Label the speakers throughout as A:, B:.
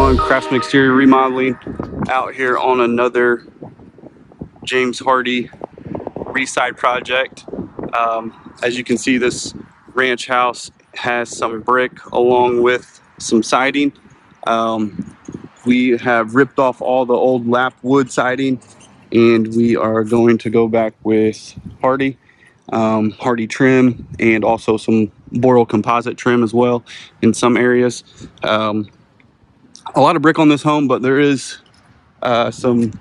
A: everyone, Craftsman Exterior Remodeling out here on another James Hardie Reside project. As you can see, this ranch house has some brick along with some siding. We have ripped off all the old lap wood siding and we are going to go back with Hardie trim and also some Boral composite trim as well in some areas. A lot of brick on this home, but there is some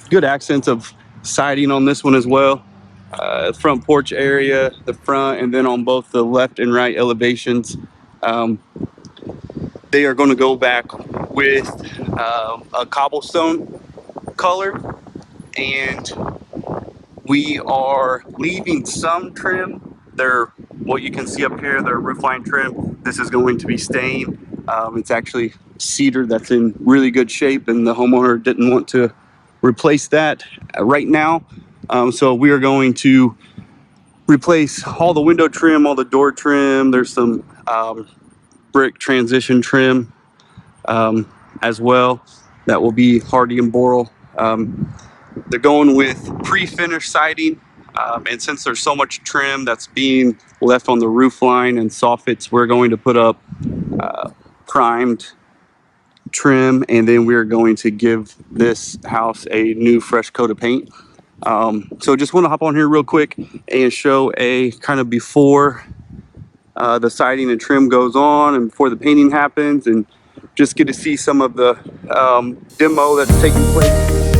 A: good accents of siding on this one as well. Front porch area, the front, and then on both the left and right elevations. They are going to go back with a cobblestone color, and we are leaving some trim. What you can see up here, their roofline trim. This is going to be staying. It's actually cedar that's in really good shape, and the homeowner didn't want to replace that right now. So we are going to replace all the window trim, all the door trim. There's some brick transition trim as well that will be Hardie and Boral. They're going with pre-finished siding, and since there's so much trim that's being left on the roof line and soffits, we're going to put up primed trim, and then we're going to give this house a new fresh coat of paint. So just want to hop on here real quick and show a kind of before the siding and trim goes on and before the painting happens, and just get to see some of the demo that's taking place.